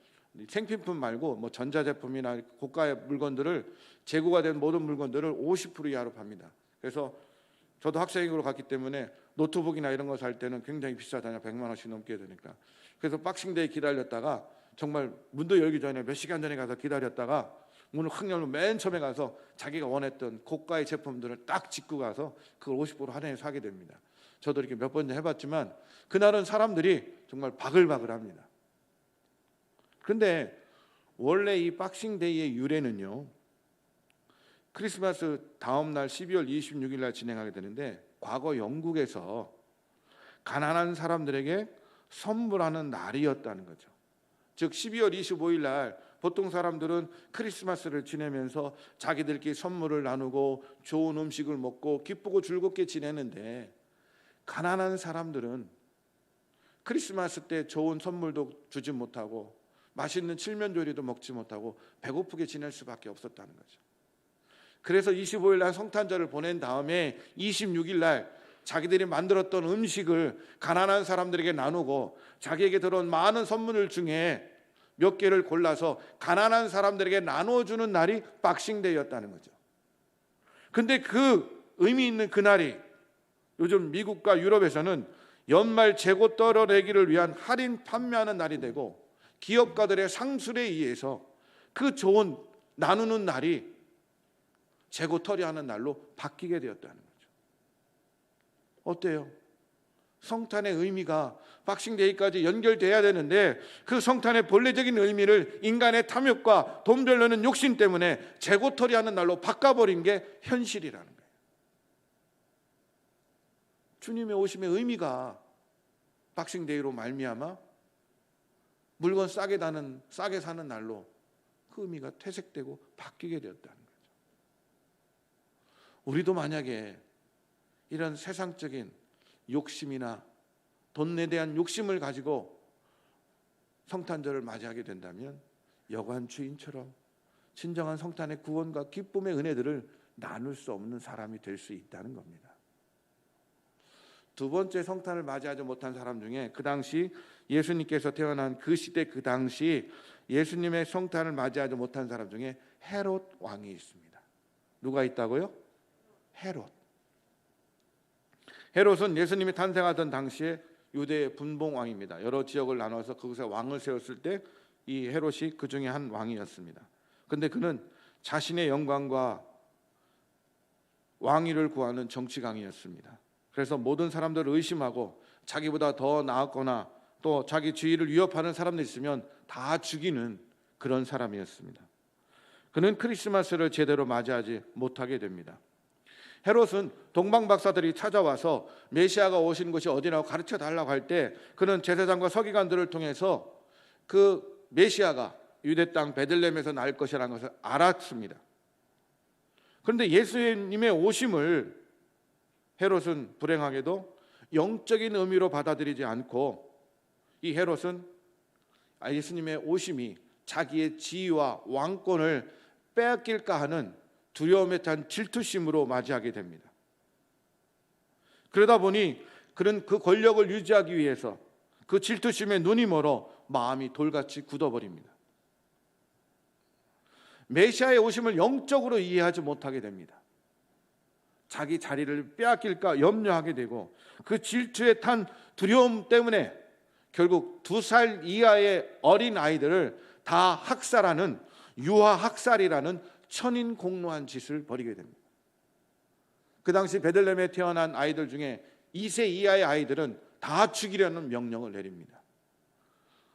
생필품 말고 뭐 전자제품이나 고가의 물건들을, 재고가 된 모든 물건들을 50% 이하로 팝니다. 그래서 저도 학생으로 갔기 때문에 노트북이나 이런 거 살 때는 굉장히 비싸잖아요. 100만 원씩 넘게 되니까. 그래서 박싱데이 기다렸다가 정말 문도 열기 전에 몇 시간 전에 가서 기다렸다가 문을 확 열면 맨 처음에 가서 자기가 원했던 고가의 제품들을 딱 짚고 가서 그걸 50% 할인해서 사게 됩니다. 저도 이렇게 몇 번 해봤지만 그날은 사람들이 정말 바글바글합니다. 그런데 원래 이 박싱데이의 유래는요, 크리스마스 다음 날 12월 26일 날 진행하게 되는데, 과거 영국에서 가난한 사람들에게 선물하는 날이었다는 거죠. 즉 12월 25일 날 보통 사람들은 크리스마스를 지내면서 자기들끼리 선물을 나누고 좋은 음식을 먹고 기쁘고 즐겁게 지내는데, 가난한 사람들은 크리스마스 때 좋은 선물도 주지 못하고 맛있는 칠면조리도 먹지 못하고 배고프게 지낼 수밖에 없었다는 거죠. 그래서 25일 날 성탄절을 보낸 다음에 26일 날 자기들이 만들었던 음식을 가난한 사람들에게 나누고 자기에게 들어온 많은 선물 중에 몇 개를 골라서 가난한 사람들에게 나눠주는 날이 박싱데이였다는 거죠. 근데 그 의미 있는 그날이 요즘 미국과 유럽에서는 연말 재고 떨어내기를 위한 할인 판매하는 날이 되고, 기업가들의 상술에 의해서 그 좋은 나누는 날이 재고 처리하는 날로 바뀌게 되었다는 거죠. 어때요? 성탄의 의미가 박싱데이까지 연결돼야 되는데 그 성탄의 본래적인 의미를 인간의 탐욕과 돈 벌려는 욕심 때문에 재고 처리하는 날로 바꿔버린 게 현실이라는 거예요. 주님의 오심의 의미가 박싱데이로 말미암아 물건 싸게 사는 날로 그 의미가 퇴색되고 바뀌게 되었다는 거죠. 우리도 만약에 이런 세상적인 욕심이나 돈에 대한 욕심을 가지고 성탄절을 맞이하게 된다면 여관 주인처럼 진정한 성탄의 구원과 기쁨의 은혜들을 나눌 수 없는 사람이 될 수 있다는 겁니다. 두 번째 성탄을 맞이하지 못한 사람 중에 그 당시 예수님께서 태어난 그 시대 그 당시 예수님의 성탄을 맞이하지 못한 사람 중에 헤롯 왕이 있습니다. 누가 있다고요? 헤롯. 헤롯은 예수님이 탄생하던 당시에 유대의 분봉왕입니다. 여러 지역을 나눠서 그곳에 왕을 세웠을 때 이 헤롯이 그 중에 한 왕이었습니다. 그런데 그는 자신의 영광과 왕위를 구하는 정치강이었습니다. 그래서 모든 사람들을 의심하고 자기보다 더 나았거나 또 자기 지위를 위협하는 사람들 있으면 다 죽이는 그런 사람이었습니다. 그는 크리스마스를 제대로 맞이하지 못하게 됩니다. 헤롯은 동방박사들이 찾아와서 메시아가 오신 곳이 어디라고 가르쳐 달라고 할 때 그는 제사장과 서기관들을 통해서 그 메시아가 유대 땅 베들레헴에서 날 것이라는 것을 알았습니다. 그런데 예수님의 오심을 헤롯은 불행하게도 영적인 의미로 받아들이지 않고 이 헤롯은 예수님의 오심이 자기의 지위와 왕권을 빼앗길까 하는 두려움에 찬 질투심으로 맞이하게 됩니다. 그러다 보니 그는 그 권력을 유지하기 위해서 그 질투심에 눈이 멀어 마음이 돌같이 굳어버립니다. 메시아의 오심을 영적으로 이해하지 못하게 됩니다. 자기 자리를 빼앗길까 염려하게 되고 그 질투에 탄 두려움 때문에 결국 2살 이하의 어린 아이들을 다 학살하는 유아 학살이라는 천인공노한 짓을 벌이게 됩니다. 그 당시 베들레헴에 태어난 아이들 중에 2세 이하의 아이들은 다 죽이려는 명령을 내립니다.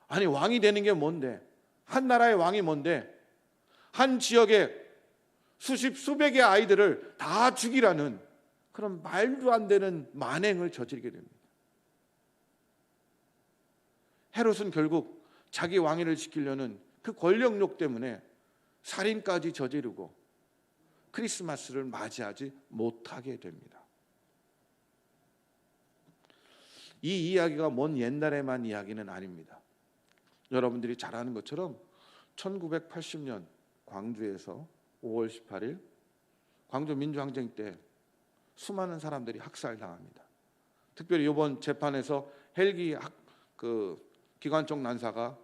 아니, 왕이 되는 게 뭔데? 한 나라의 왕이 뭔데? 한 지역에 수십 수백의 아이들을 다 죽이라는 그런 말도 안 되는 만행을 저지르게 됩니다. 헤롯은 결국 자기 왕위를 지키려는 그 권력욕 때문에 살인까지 저지르고 크리스마스를 맞이하지 못하게 됩니다. 이 이야기가 먼 옛날에만 이야기는 아닙니다. 여러분들이 잘 아는 것처럼 1980년 광주에서 5월 18일 광주 민주항쟁 때 수많은 사람들이 학살당합니다. 특별히 이번 재판에서 헬기 기관총 난사가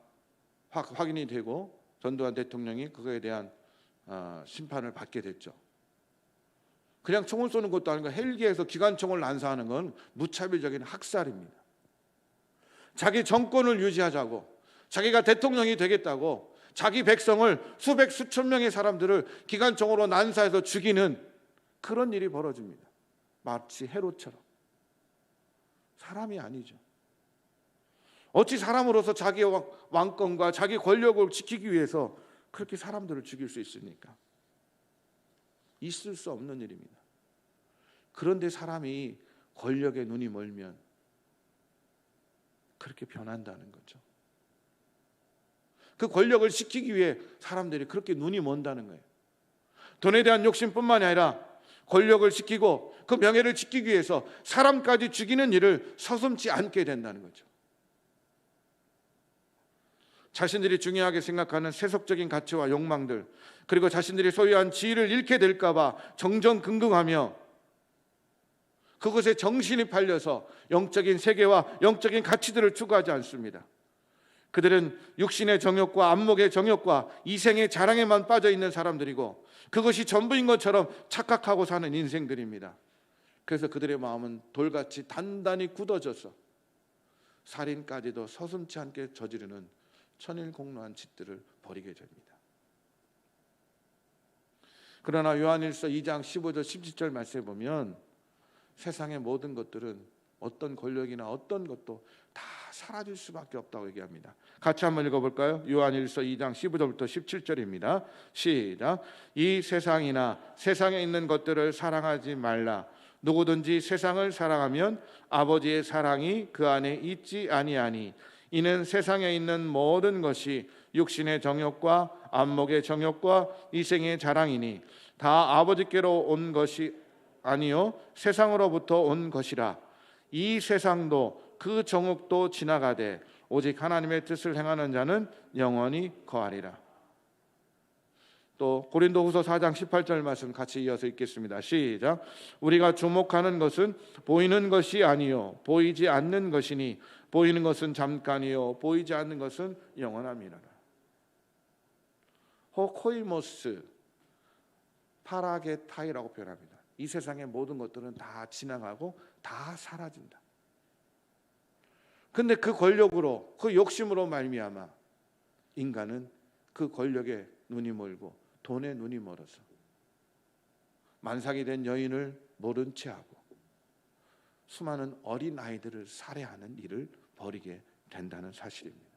확인이 되고 전두환 대통령이 그거에 대한 심판을 받게 됐죠. 그냥 총을 쏘는 것도 아니고 헬기에서 기관총을 난사하는 건 무차별적인 학살입니다. 자기 정권을 유지하자고, 자기가 대통령이 되겠다고 자기 백성을 수백 수천 명의 사람들을 기관총으로 난사해서 죽이는 그런 일이 벌어집니다. 마치 헤롯처럼. 사람이 아니죠. 어찌 사람으로서 자기의 왕권과 자기 권력을 지키기 위해서 그렇게 사람들을 죽일 수 있습니까? 있을 수 없는 일입니다. 그런데 사람이 권력에 눈이 멀면 그렇게 변한다는 거죠. 그 권력을 지키기 위해 사람들이 그렇게 눈이 먼다는 거예요. 돈에 대한 욕심뿐만이 아니라 권력을 지키고 그 명예를 지키기 위해서 사람까지 죽이는 일을 서슴지 않게 된다는 거죠. 자신들이 중요하게 생각하는 세속적인 가치와 욕망들, 그리고 자신들이 소유한 지위를 잃게 될까 봐 정정긍긍하며 그것에 정신이 팔려서 영적인 세계와 영적인 가치들을 추구하지 않습니다. 그들은 육신의 정욕과 안목의 정욕과 이생의 자랑에만 빠져 있는 사람들이고 그것이 전부인 것처럼 착각하고 사는 인생들입니다. 그래서 그들의 마음은 돌같이 단단히 굳어져서 살인까지도 서슴지 않게 저지르는 천일공노한 짓들을 벌이게 됩니다. 그러나 요한일서 2장 15절 17절 말씀에 보면 세상의 모든 것들은 어떤 권력이나 어떤 것도 다 사라질 수밖에 없다고 얘기합니다. 같이 한번 읽어볼까요? 요한일서 2장 15절부터 17절입니다. 시작. 이 세상이나 세상에 있는 것들을 사랑하지 말라. 누구든지 세상을 사랑하면 아버지의 사랑이 그 안에 있지 아니하니 이는 세상에 있는 모든 것이 육신의 정욕과 안목의 정욕과 이생의 자랑이니 다 아버지께로 온 것이 아니요 세상으로부터 온 것이라. 이 세상도 그 정욕도 지나가되 오직 하나님의 뜻을 행하는 자는 영원히 거하리라. 또 고린도후서 4장 18절 말씀 같이 이어서 읽겠습니다. 시작. 우리가 주목하는 것은 보이는 것이 아니요 보이지 않는 것이니 보이는 것은 잠깐이요 보이지 않는 것은 영원함이라. 호코이모스 파라게타이라고 표현합니다. 이 세상의 모든 것들은 다 지나가고 다 사라진다. 근데 그 권력으로 그 욕심으로 말미암아 인간은 그 권력에 눈이 멀고 돈에 눈이 멀어서 만삭이 된 여인을 모른 채 하고 수많은 어린 아이들을 살해하는 일을 벌이게 된다는 사실입니다.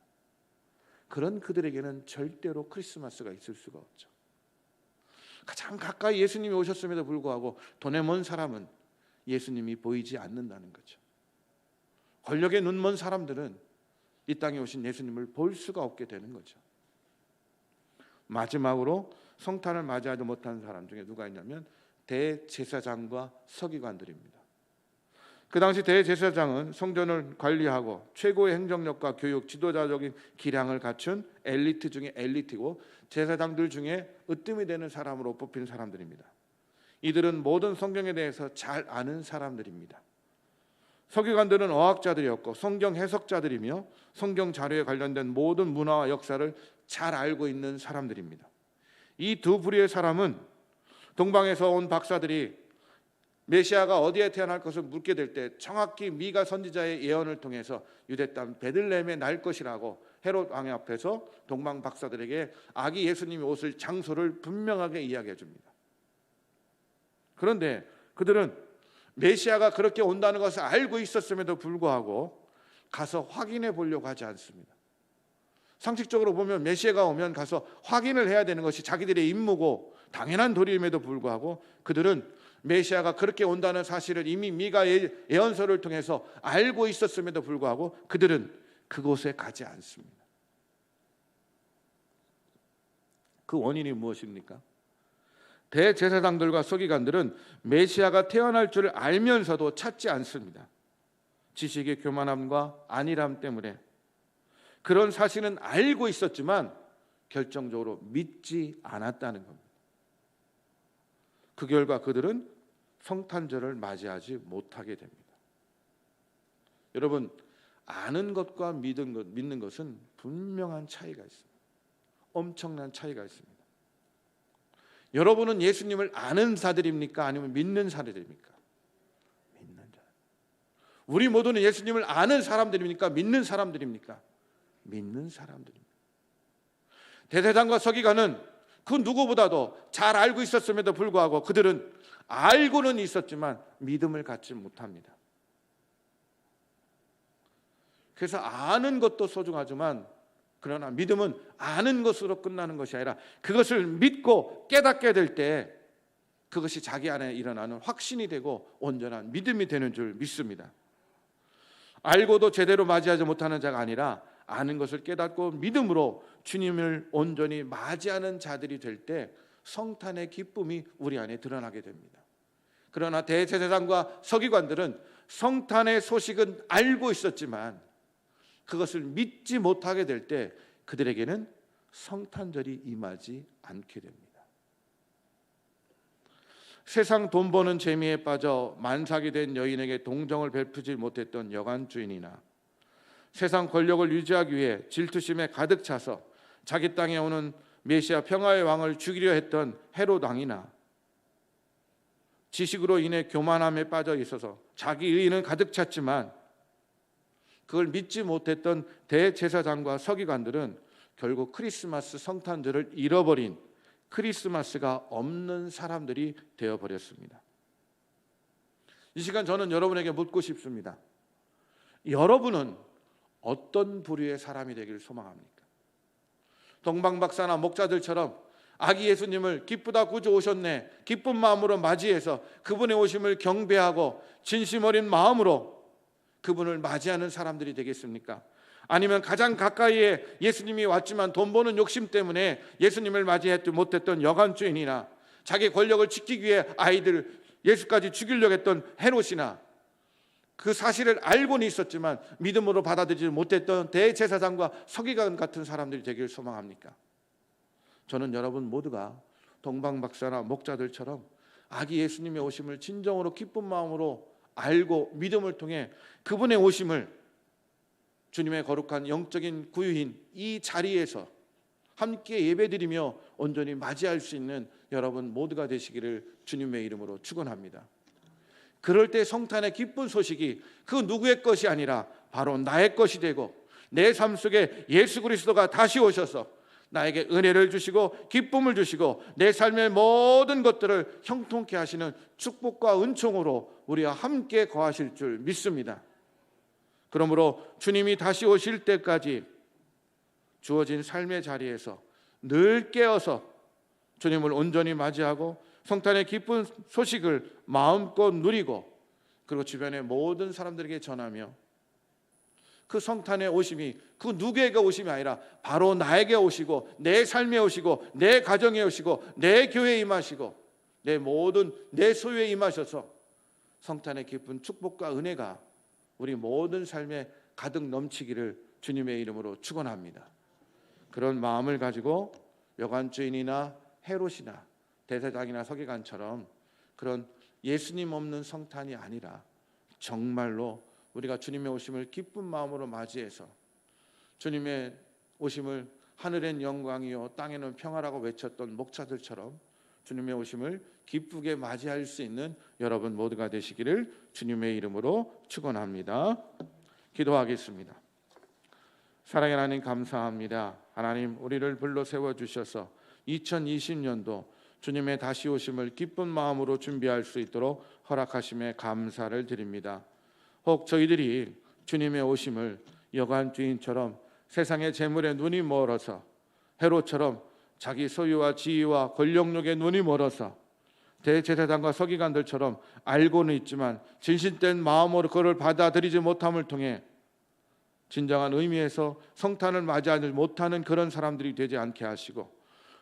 그런 그들에게는 절대로 크리스마스가 있을 수가 없죠. 가장 가까이 예수님이 오셨음에도 불구하고 돈에 먼 사람은 예수님이 보이지 않는다는 거죠. 권력에 눈먼 사람들은 이 땅에 오신 예수님을 볼 수가 없게 되는 거죠. 마지막으로 성탄을 맞이하지 못한 사람 중에 누가 있냐면 대제사장과 서기관들입니다. 그 당시 대제사장은 성전을 관리하고 최고의 행정력과 교육, 지도자적인 기량을 갖춘 엘리트 중에 엘리트고 제사장들 중에 으뜸이 되는 사람으로 뽑힌 사람들입니다. 이들은 모든 성경에 대해서 잘 아는 사람들입니다. 서기관들은 어학자들이었고 성경 해석자들이며 성경 자료에 관련된 모든 문화와 역사를 잘 알고 있는 사람들입니다. 이 두 부류의 사람은 동방에서 온 박사들이 메시아가 어디에 태어날 것을 묻게 될 때 정확히 미가 선지자의 예언을 통해서 유대 땅 베들레헴에 날 것이라고 헤롯 왕 앞에서 동방 박사들에게 아기 예수님이 오실 장소를 분명하게 이야기해 줍니다. 그런데 그들은 메시아가 그렇게 온다는 것을 알고 있었음에도 불구하고 가서 확인해 보려고 하지 않습니다. 상식적으로 보면 메시아가 오면 가서 확인을 해야 되는 것이 자기들의 임무고 당연한 도리임에도 불구하고 그들은 메시아가 그렇게 온다는 사실을 이미 미가 예언서를 통해서 알고 있었음에도 불구하고 그들은 그곳에 가지 않습니다. 그 원인이 무엇입니까? 대제사장들과 서기관들은 메시아가 태어날 줄 알면서도 찾지 않습니다. 지식의 교만함과 안일함 때문에 그런 사실은 알고 있었지만 결정적으로 믿지 않았다는 겁니다. 그 결과 그들은 성탄절을 맞이하지 못하게 됩니다. 여러분, 아는 것과 믿는 것은 분명한 차이가 있습니다. 엄청난 차이가 있습니다. 여러분은 예수님을 아는 자들입니까? 아니면 믿는 자들입니까? 믿는 자. 우리 모두는 예수님을 아는 사람들입니까? 믿는 사람들입니까? 믿는 사람들입니다. 대제사장과 서기관은 그 누구보다도 잘 알고 있었음에도 불구하고 그들은 알고는 있었지만 믿음을 갖지 못합니다. 그래서 아는 것도 소중하지만 그러나 믿음은 아는 것으로 끝나는 것이 아니라 그것을 믿고 깨닫게 될 때 그것이 자기 안에 일어나는 확신이 되고 온전한 믿음이 되는 줄 믿습니다. 알고도 제대로 맞이하지 못하는 자가 아니라 아는 것을 깨닫고 믿음으로 주님을 온전히 맞이하는 자들이 될 때 성탄의 기쁨이 우리 안에 드러나게 됩니다. 그러나 대제사장과 서기관들은 성탄의 소식은 알고 있었지만 그것을 믿지 못하게 될 때 그들에게는 성탄절이 임하지 않게 됩니다. 세상 돈 버는 재미에 빠져 만삭이 된 여인에게 동정을 베푸지 못했던 여관 주인이나 세상 권력을 유지하기 위해 질투심에 가득 차서 자기 땅에 오는 메시아 평화의 왕을 죽이려 했던 헤롯 왕이나 지식으로 인해 교만함에 빠져 있어서 자기 의의는 가득 찼지만 그걸 믿지 못했던 대제사장과 서기관들은 결국 크리스마스 성탄절을 잃어버린 크리스마스가 없는 사람들이 되어버렸습니다. 이 시간 저는 여러분에게 묻고 싶습니다. 여러분은 어떤 부류의 사람이 되기를 소망합니까? 동방박사나 목자들처럼 아기 예수님을 기쁘다 구주 오셨네 기쁜 마음으로 맞이해서 그분의 오심을 경배하고 진심 어린 마음으로 그분을 맞이하는 사람들이 되겠습니까? 아니면 가장 가까이에 예수님이 왔지만 돈 버는 욕심 때문에 예수님을 맞이하지 못했던 여관 주인이나 자기 권력을 지키기 위해 아이들 예수까지 죽이려고 했던 헤롯이나 그 사실을 알고는 있었지만 믿음으로 받아들이지 못했던 대제사장과 서기관 같은 사람들이 되기를 소망합니까? 저는 여러분 모두가 동방박사나 목자들처럼 아기 예수님의 오심을 진정으로 기쁜 마음으로 알고 믿음을 통해 그분의 오심을 주님의 거룩한 영적인 구유인 이 자리에서 함께 예배드리며 온전히 맞이할 수 있는 여러분 모두가 되시기를 주님의 이름으로 축원합니다. 그럴 때 성탄의 기쁜 소식이 그 누구의 것이 아니라 바로 나의 것이 되고 내 삶 속에 예수 그리스도가 다시 오셔서 나에게 은혜를 주시고 기쁨을 주시고 내 삶의 모든 것들을 형통케 하시는 축복과 은총으로 우리와 함께 거하실 줄 믿습니다. 그러므로 주님이 다시 오실 때까지 주어진 삶의 자리에서 늘 깨어서 주님을 온전히 맞이하고 성탄의 기쁜 소식을 마음껏 누리고 그리고 주변의 모든 사람들에게 전하며 그 성탄의 오심이 그 누구에게 오심이 아니라 바로 나에게 오시고 내 삶에 오시고 내 가정에 오시고 내 교회에 임하시고 내 모든 내 소유에 임하셔서 성탄의 기쁜 축복과 은혜가 우리 모든 삶에 가득 넘치기를 주님의 이름으로 축원합니다. 그런 마음을 가지고 여관주인이나 헤롯이나 대제사장이나 서기관처럼 그런 예수님 없는 성탄이 아니라 정말로 우리가 주님의 오심을 기쁜 마음으로 맞이해서 주님의 오심을 하늘엔 영광이요 땅에는 평화라고 외쳤던 목자들처럼 주님의 오심을 기쁘게 맞이할 수 있는 여러분 모두가 되시기를 주님의 이름으로 축원합니다. 기도하겠습니다. 사랑의 하나님 감사합니다. 하나님 우리를 불러 세워주셔서 2020년도 주님의 다시 오심을 기쁜 마음으로 준비할 수 있도록 허락하심에 감사를 드립니다. 혹 저희들이 주님의 오심을 여관주인처럼 세상의 재물에 눈이 멀어서 헤롯처럼 자기 소유와 지위와 권력욕에 눈이 멀어서 대제사장과 서기관들처럼 알고는 있지만 진실된 마음으로 그를 받아들이지 못함을 통해 진정한 의미에서 성탄을 맞이하지 못하는 그런 사람들이 되지 않게 하시고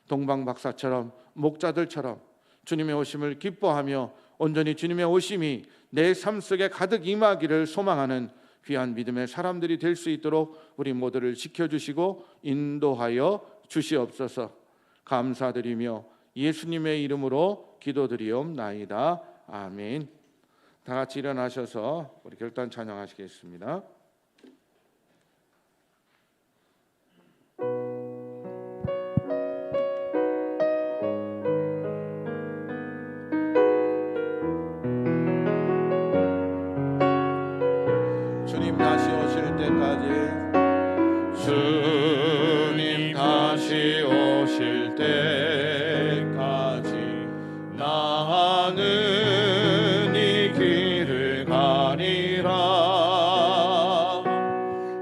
동방박사처럼 목자들처럼 주님의 오심을 기뻐하며 온전히 주님의 오심이 내 삶 속에 가득 임하기를 소망하는 귀한 믿음의 사람들이 될 수 있도록 우리 모두를 지켜주시고 인도하여 주시옵소서. 감사드리며 예수님의 이름으로 기도드리옵나이다. 아멘. 다 같이 일어나셔서 우리 결단 찬양하시겠습니다. 주님 다시 오실 때까지 주님 다시 오실 때까지 나는 이 길을 가리라.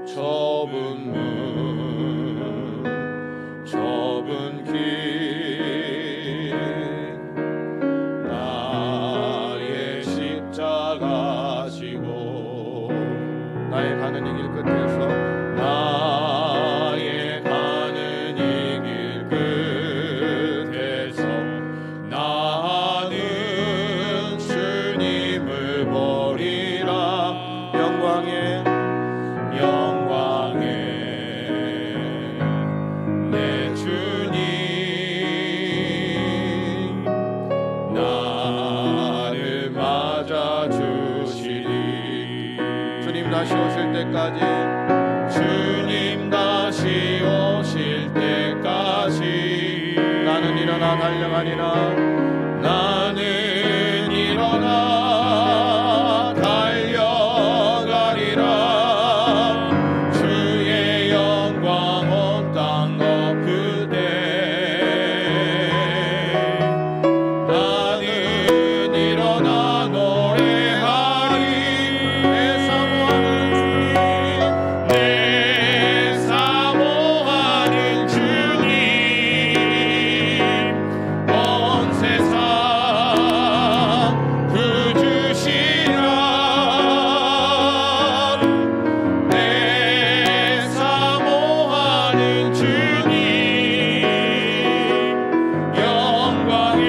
좁은 문 좁은 길 나의 십자가 지고 나의 가는 이 길 끝에서 나의 가는 이 길 끝에서 나는 주님을 보리라. 영광의 내 주님 나를 맞아주시리. 주님 다시 오실 때까지 주님 다시 오실 때까지 나는 일어나 달려가리라. 나는 일어나 달려가리라. 주의 영광 온 땅 덮을 때 나는 일어나 노래하리. 내 사모하는 주님 내 사모하는 주님 온 세상 구주시라. 내 사모하는 주님 영광의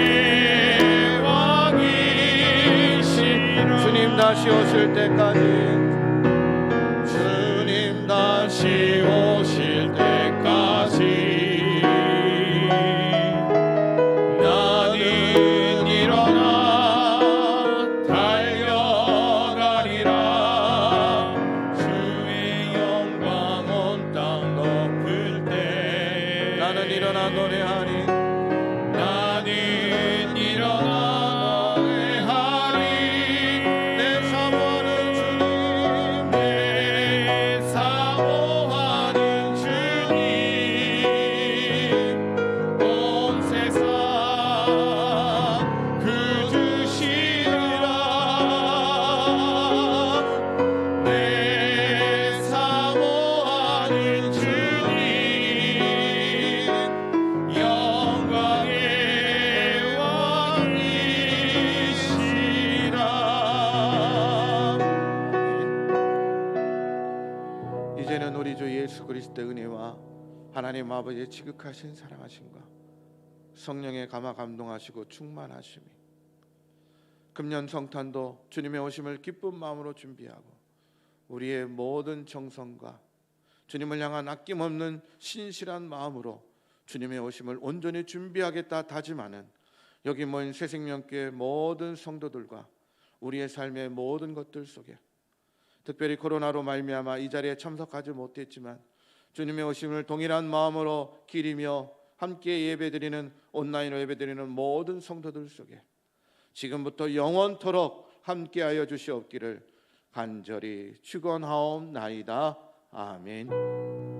왕이시라. 주님 다시 오실 때까지 주님 다시 오실 때까지 나는 일어나 달려가리라. 주의 영광 온 땅 덮을 때 나는 일어나 노래하리. 나는 일어나 노래하리. 내 사모하는 주님 내 사모하는 주님 온 세상 구주시라. 내 사모하는 주님 영광의 왕이시라. 이제는 우리 주 예수 그리스도의 은혜와 하나님 아버지의 지극하신 사랑하심과 성령의 감화 감동하시고 충만하심이 금년 성탄도 주님의 오심을 기쁜 마음으로 준비하고 우리의 모든 정성과 주님을 향한 아낌없는 신실한 마음으로 주님의 오심을 온전히 준비하겠다 다짐하는 여기 모인 새생명교회 모든 성도들과 우리의 삶의 모든 것들 속에 특별히 코로나로 말미암아 이 자리에 참석하지 못했지만 주님의 오심을 동일한 마음으로 기리며 함께 예배드리는 온라인으로 예배드리는 모든 성도들 속에 지금부터 영원토록 함께하여 주시옵기를 간절히 축원하옵나이다. 아멘.